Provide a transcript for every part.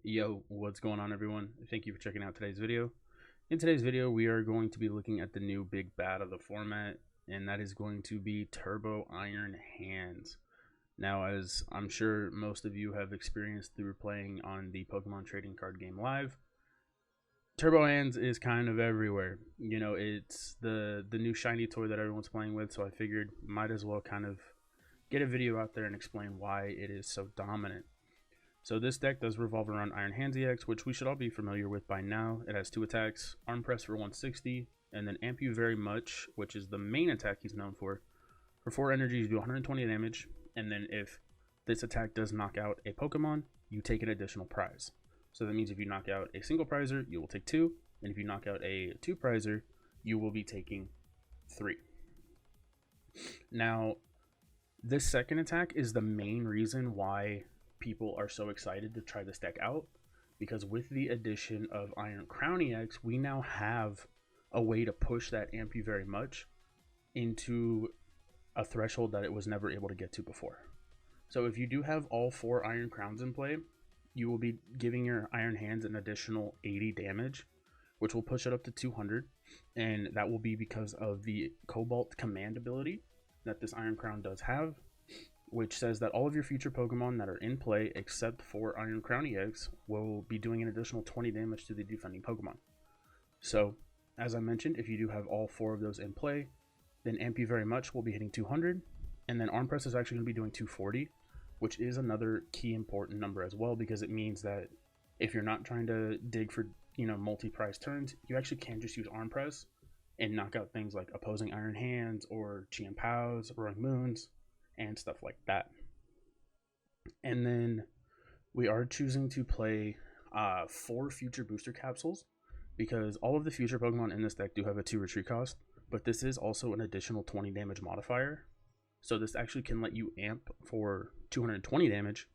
Yo, what's going on, everyone? Thank you for checking out today's video. In today's video, we are going to be looking at the new big bad of the format, and that is going to be Turbo Iron Hands. Now, as I'm sure most of you have experienced through playing on the Pokemon trading card game live, Turbo Hands is kind of everywhere. You know, it's the new shiny toy that everyone's playing with, so I figured might as well kind of get a video out there and explain why it is so dominant. So this deck does revolve around Iron Hands EX, which we should all be familiar with by now. It has 2 attacks, Arm Press for 160, and then Amp You Very Much, which is the main attack he's known for. For 4 energy, you do 120 damage, and then if this attack does knock out a Pokemon, you take an additional prize. So that means if you knock out a single prizer, you will take 2, and if you knock out a 2 prizer, you will be taking 3. Now, this second attack is the main reason why people are so excited to try this deck out, because with the addition of Iron Crown EX, we now have a way to push that Amp You Very Much into a threshold that it was never able to get to before. So if you do have all 4 Iron Crowns in play, you will be giving your Iron Hands an additional 80 damage, which will push it up to 200, and that will be because of the Cobalt Command ability that this Iron Crown does have, which says that all of your future Pokemon that are in play except for Iron Crown EX will be doing an additional 20 damage to the defending Pokemon. So, as I mentioned, if you do have all 4 of those in play, then Amp You Very Much will be hitting 200, and then Arm Press is actually going to be doing 240, which is another key important number as well, because it means that if you're not trying to dig for, multi-prize turns, you actually can just use Arm Press and knock out things like opposing Iron Hands or Chi-Pows, Roaring Moons, and stuff like that. And then we are choosing to play 4 future booster capsules, because all of the future Pokemon in this deck do have a 2 retreat cost, but this is also an additional 20 damage modifier. So this actually can let you amp for 220 damage,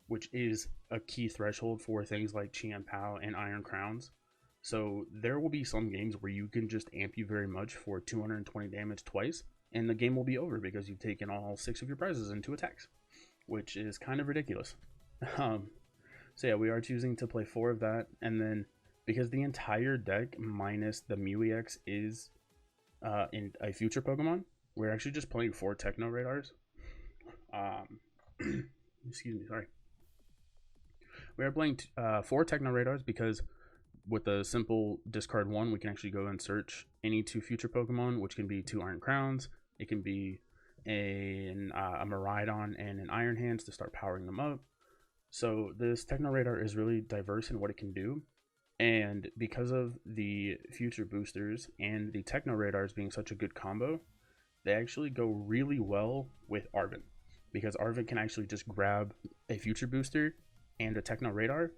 which is a key threshold for things like Chi-Pow and Iron Crowns. So there will be some games where you can just Amp You Very Much for 220 damage twice, and the game will be over because you've taken all 6 of your prizes in 2 attacks, which is kind of ridiculous. So yeah, we are choosing to play 4 of that, and then because the entire deck minus the Mew EX is in a future Pokemon, we're actually just playing 4 Techno Radars. Excuse me, sorry. We are playing 4 Techno Radars because with a simple discard 1, we can actually go and search any 2 future Pokemon, which can be 2 Iron Crowns. It can be a Miraidon and an Iron Hands to start powering them up. So this Techno Radar is really diverse in what it can do. And because of the future boosters and the Techno Radars being such a good combo, they actually go really well with Arven, because Arven can actually just grab a future booster and a Techno Radar,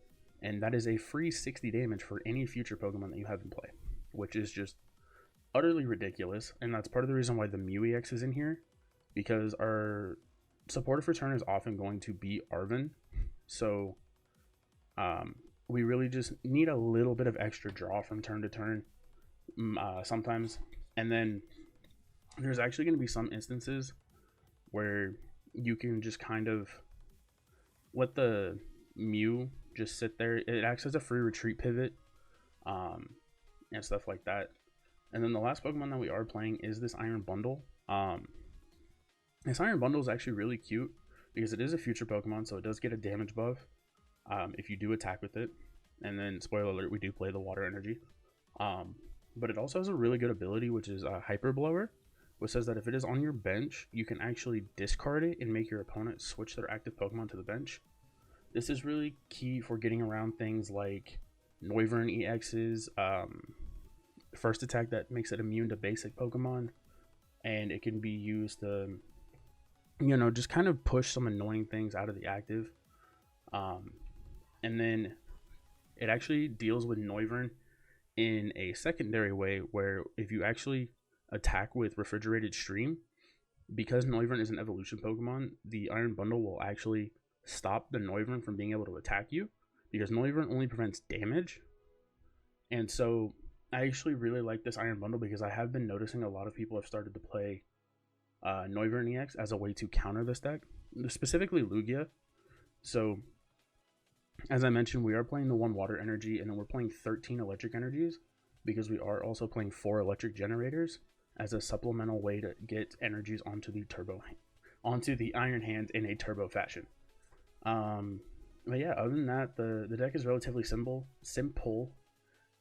and that is a free 60 damage for any future Pokemon that you have in play, which is just utterly ridiculous. And that's part of the reason why the Mew EX is in here, because our supportive return is often going to be Arven. So we really just need a little bit of extra draw from turn to turn sometimes. And then there's actually going to be some instances where you can just kind of let the Mew just sit there. It acts as a free retreat pivot and stuff like that. And then the last Pokemon that we are playing is this Iron Bundle. This Iron Bundle is actually really cute because it is a future Pokemon, so it does get a damage buff if you do attack with it. And then, spoiler alert, we do play the water energy. But it also has a really good ability, which is a Hyper Blower, which says that if it is on your bench, you can actually discard it and make your opponent switch their active Pokemon to the bench. This is really key for getting around things like Noivern EX's first attack that makes it immune to basic Pokemon, and it can be used to, just kind of push some annoying things out of the active. And then it actually deals with Noivern in a secondary way, where if you actually attack with Refrigerated Stream, because Noivern is an evolution Pokemon, the Iron Bundle will actually stop the Noivern from being able to attack you, because Noivern only prevents damage. And so I actually really like this Iron Bundle, because I have been noticing a lot of people have started to play Noivern EX as a way to counter this deck, specifically Lugia. So As I mentioned, we are playing the 1 water energy, and then we're playing 13 electric energies because we are also playing 4 electric generators as a supplemental way to get energies onto the Iron Hand in a turbo fashion. But yeah, other than that, the deck is relatively simple.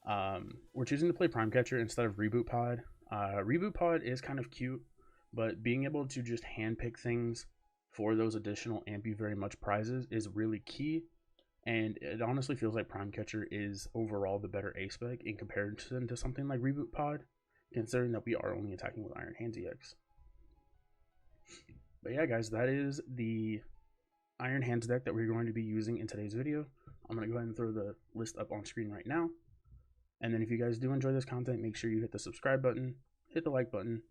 We're choosing to play Prime Catcher instead of Reboot Pod. Reboot Pod is kind of cute, but being able to just handpick things for those additional amp you very much prizes is really key. And it honestly feels like Prime Catcher is overall the better ace spec in comparison to something like Reboot Pod, considering that we are only attacking with Iron Hands EX. But yeah, guys, that is the Iron Hands deck that we're going to be using in today's video. I'm going to go ahead and throw the list up on screen right now. And then if you guys do enjoy this content, make sure you hit the subscribe button, hit the like button,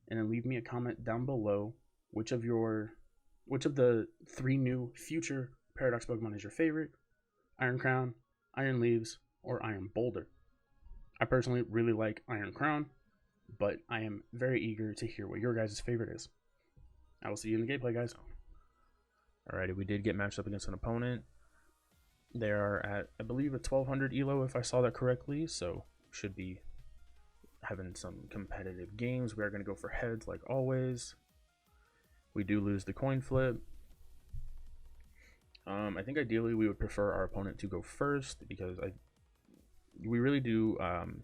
and then leave me a comment down below which of the 3 new future Paradox Pokemon is your favorite: Iron Crown, Iron Leaves, or Iron Boulder. I personally really like Iron Crown, but I am very eager to hear what your guys' favorite is. I will see you in the gameplay, guys. Alrighty, we did get matched up against an opponent. They are at, I believe, a 1200 elo if I saw that correctly, so should be having some competitive games. We are going to go for heads like always. We do lose the coin flip. I think ideally we would prefer our opponent to go first because we really do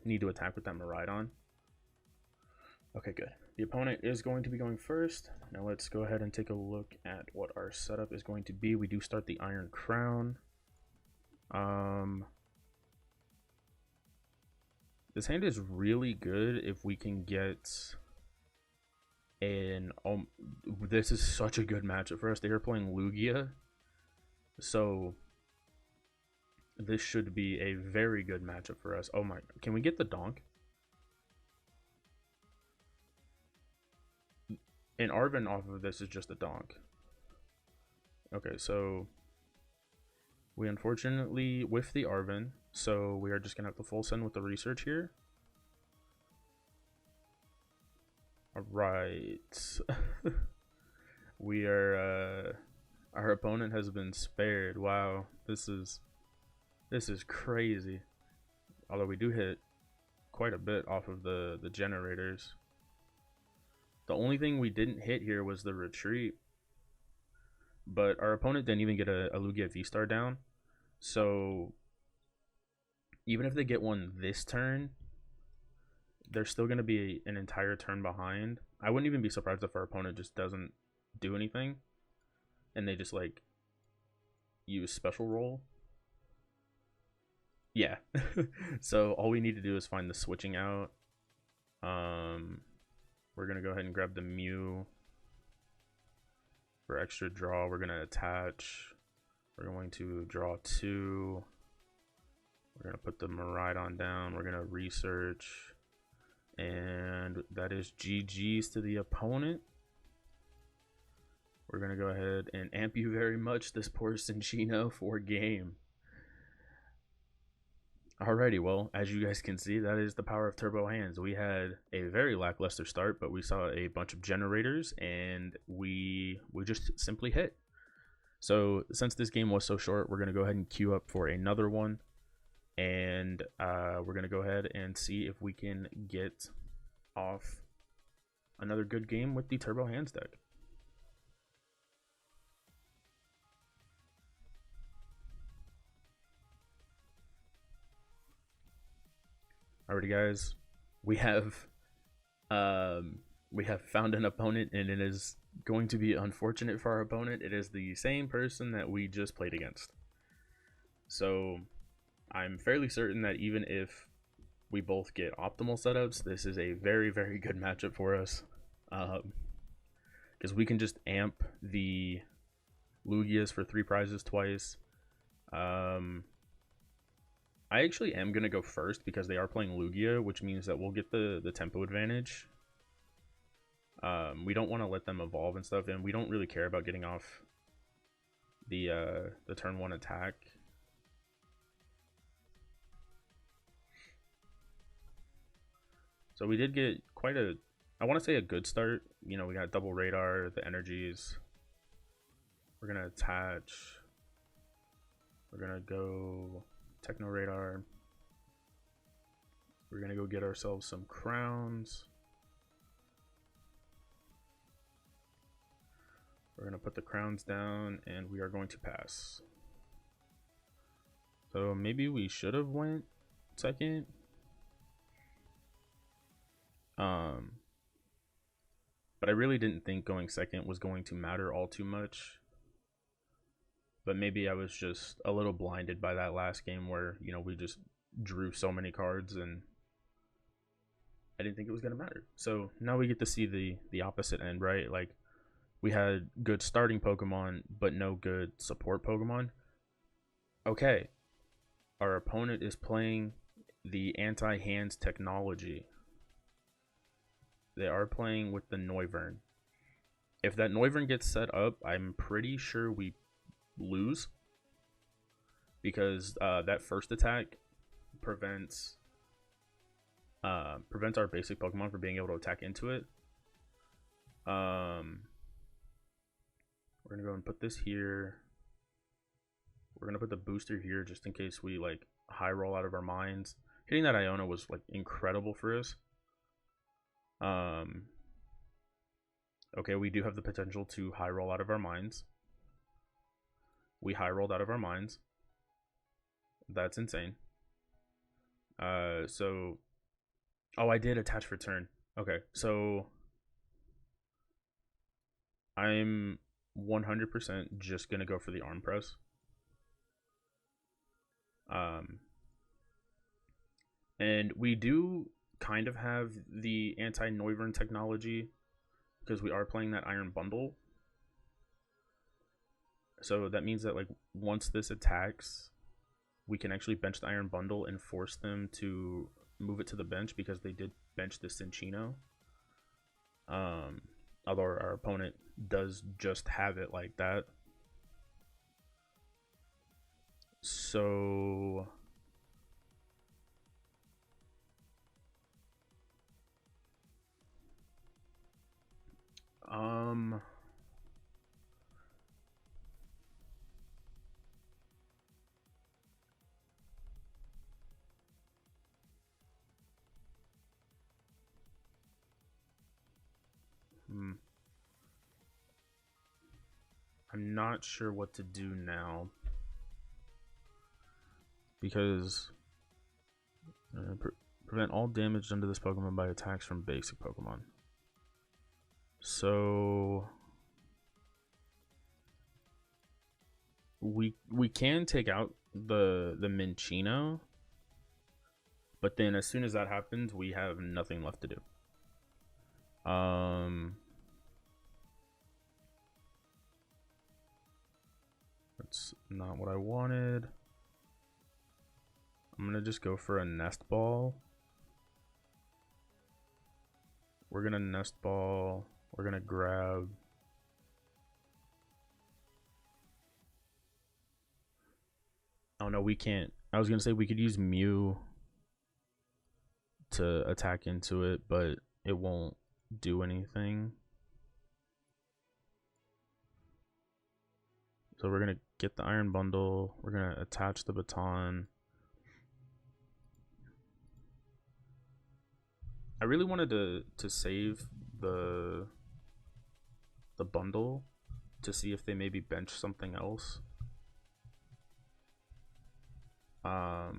need to attack with that Miraidon. Okay, good. The opponent is going to be going first. Now let's go ahead and take a look at what our setup is going to be. We do start the Iron Crown. This hand is really good if we can get an... this is such a good matchup for us. They are playing Lugia. So this should be a very good matchup for us. Oh my... Can we get the Donk? And Arven off of this is just a Donk. Okay, so we unfortunately whiffed the Arven, so we are just gonna have to full send with the research here. Alright. We are our opponent has been spared. Wow, this is crazy. Although we do hit quite a bit off of the generators. The only thing we didn't hit here was the retreat, but our opponent didn't even get a Lugia V-Star down. So even if they get one this turn, they're still going to be an entire turn behind. I wouldn't even be surprised if our opponent just doesn't do anything and they just like use special roll. Yeah. So all we need to do is find the switching out. We're going to go ahead and grab the Mew for extra draw. We're going to attach. We're going to draw 2. We're going to put the Miraidon down. We're going to research. And that is GG's to the opponent. We're going to go ahead and amp you very much, this poor Cinchino, for game. Alrighty, well, as you guys can see, that is the power of Turbo Hands. We had a very lackluster start, but we saw a bunch of generators, and we just simply hit. So since this game was so short, we're going to go ahead and queue up for another one, and we're going to go ahead and see if we can get off another good game with the Turbo Hands deck. Alrighty, guys, we have found an opponent, and it is going to be unfortunate for our opponent. It is the same person that we just played against. So I'm fairly certain that even if we both get optimal setups, this is a very, very good matchup for us, because we can just amp the Lugias for 3 prizes twice. I actually am going to go first because they are playing Lugia, which means that we'll get the tempo advantage. We don't want to let them evolve and stuff, and we don't really care about getting off the turn 1 attack. So we did get quite a, I want to say a good start. You know, we got double radar, the energies. We're going to attach. We're gonna go Techno Radar. We're gonna go get ourselves some crowns. We're gonna put the crowns down and we are going to pass. So maybe we should have went second. But I really didn't think going second was going to matter all too much. But maybe I was just a little blinded by that last game where, you know, we just drew so many cards and I didn't think it was going to matter. So now we get to see the opposite end, right? Like, we had good starting Pokemon, but no good support Pokemon. Okay. Our opponent is playing the anti-hands technology. They are playing with the Noivern. If that Noivern gets set up, I'm pretty sure we lose. Because that first attack prevents our basic Pokemon from being able to attack into it. We're going to go and put this here. We're going to put the booster here just in case we, like, high roll out of our minds. Hitting that Iona was, like, incredible for us. Okay, we do have the potential to high roll out of our minds. We high rolled out of our minds. That's insane. So, oh, I did attach for turn. Okay, so I'm 100% just gonna go for the arm press. And we do kind of have the anti-Noivern technology because we are playing that Iron Bundle. So that means that, like, once this attacks, we can actually bench the Iron Bundle and force them to move it to the bench because they did bench the Cinccino. Although our opponent does just have it like that. So I'm not sure what to do now because prevent all damage done to this Pokemon by attacks from basic Pokemon. So we can take out the Minccino, but then as soon as that happens, we have nothing left to do. That's not what I wanted. I'm gonna just go for a Nest Ball. We're gonna Nest Ball. We're gonna grab. Oh no, we can't. I was gonna say we could use Mew to attack into it, but it won't do anything. So we're gonna get the Iron Bundle. We're gonna attach the baton. I really wanted to save the bundle to see if they maybe bench something else. But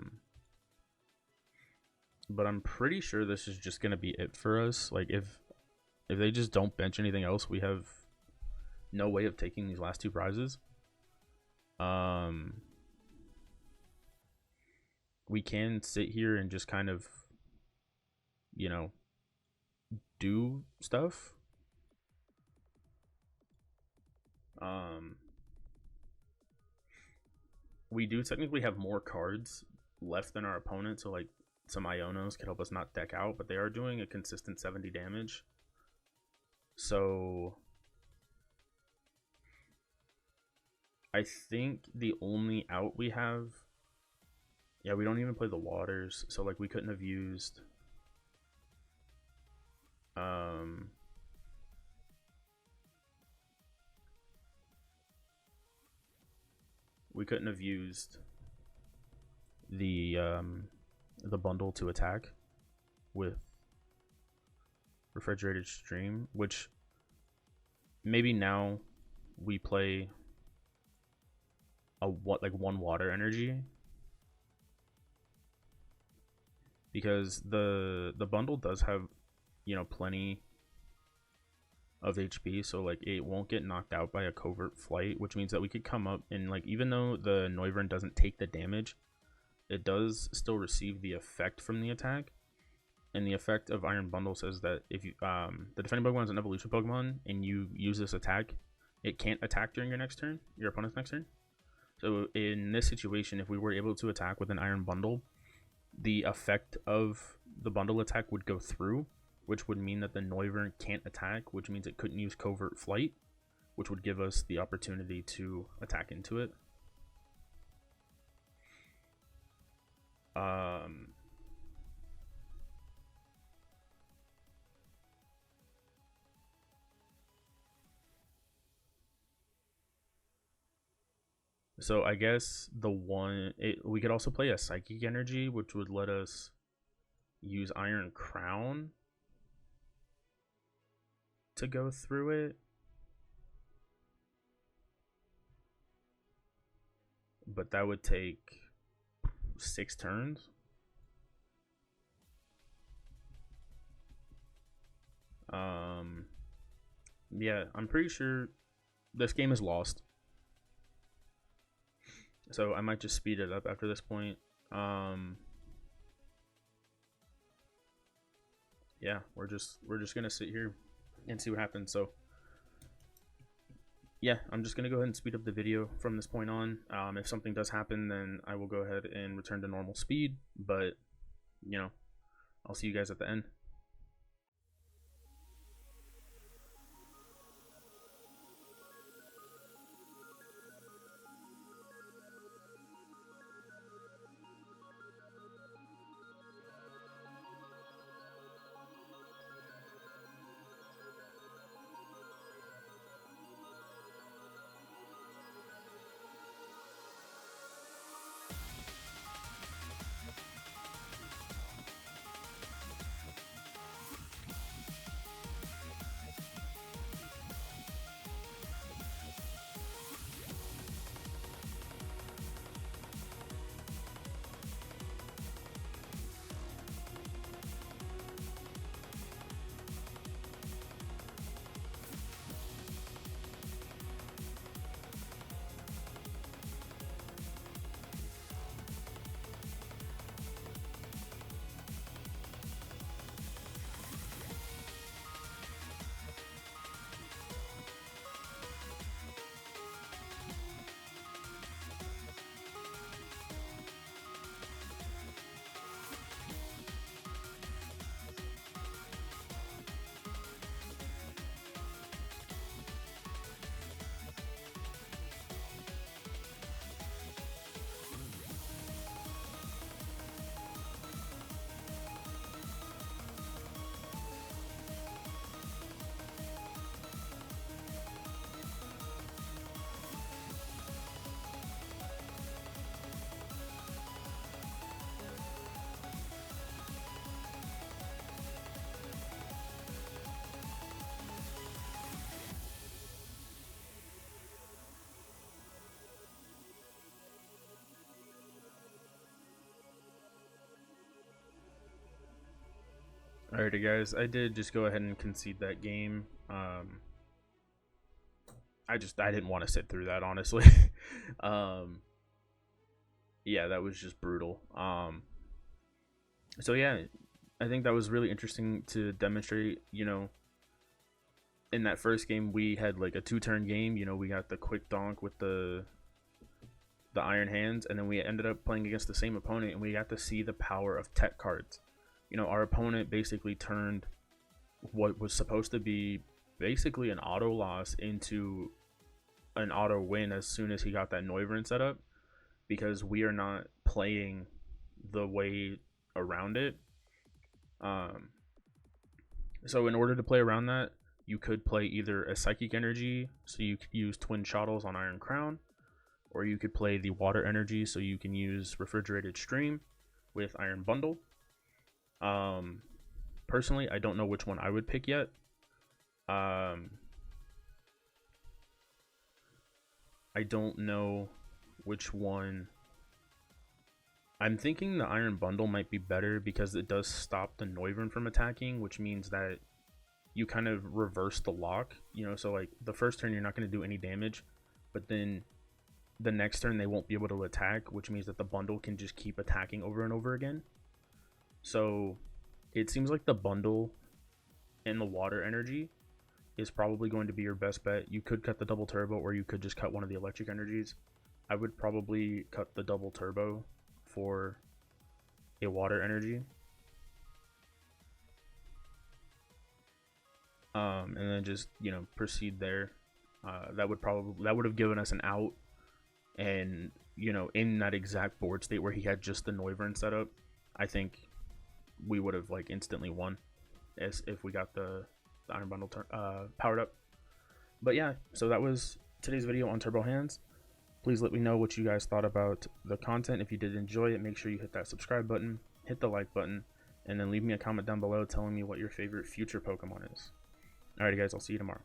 I'm pretty sure this is just gonna be it for us. Like, if they just don't bench anything else, we have no way of taking these last two prizes. We can sit here and just kind of, you know, do stuff. We do technically have more cards left than our opponent, so, like, some Ionos could help us not deck out, but they are doing a consistent 70 damage. So I think the only out we have, yeah, we don't even play the waters, so, like, we couldn't have used we couldn't have used the bundle to attack with refrigerated stream, which maybe now we play a one water energy, because the bundle does have, you know, plenty of HP, so like it won't get knocked out by a covert flight, which means that we could come up and, like, even though the Noivern doesn't take the damage, it does still receive the effect from the attack. And the effect of Iron Bundle says that if you the defending Pokemon is an evolution Pokemon and you use this attack, it can't attack during your next turn, your opponent's next turn. So in this situation, if we were able to attack with an Iron Bundle, the effect of the bundle attack would go through, which would mean that the Noivern can't attack, which means it couldn't use covert flight, which would give us the opportunity to attack into it. So I guess we could also play a Psychic Energy, which would let us use Iron Crown to go through it. But that would take 6 turns. Yeah, I'm pretty sure this game is lost. So I might just speed it up after this point. Yeah, we're just gonna sit here and see what happens. So yeah, I'm just gonna go ahead and speed up the video from this point on. If something does happen, then I will go ahead and return to normal speed, but you know, I'll see you guys at the end. Alrighty guys, I did just go ahead and concede that game. I didn't want to sit through that, honestly. Yeah, that was just brutal. So yeah, I think that was really interesting to demonstrate. You know, in that first game we had like a 2-turn game. You know, we got the quick donk with the Iron Hands, and then we ended up playing against the same opponent, and we got to see the power of tech cards. You know, our opponent basically turned what was supposed to be basically an auto loss into an auto win as soon as he got that Noivern set up, because we are not playing the way around it. So in order to play around that, you could play either a Psychic Energy, so you could use Twin Shottles on Iron Crown, or you could play the water energy, so you can use refrigerated stream with iron bundle. Personally, I don't know which one I would pick yet. I don't know which one. I'm thinking the iron bundle might be better because it does stop the Noivern from attacking, which means that you kind of reverse the lock, you know, so like the first turn you're not going to do any damage, but then the next turn they won't be able to attack, which means that the bundle can just keep attacking over and over again. So it seems like the bundle and the water energy is probably going to be your best bet. You could cut the double turbo, or you could just cut one of the electric energies. I would probably cut the double turbo for a water energy. And then just, you know, proceed there. That would have given us an out, and, you know, in that exact board state where he had just the Noivern set up, I think we would have like instantly won as if we got the iron bundle powered up. But yeah, so that was today's video on Turbo Hands. Please let me know what you guys thought about the content. If you did enjoy it, make sure you hit that subscribe button, hit the like button, and then leave me a comment down below telling me what your favorite future Pokemon is. Alrighty guys, I'll see you tomorrow.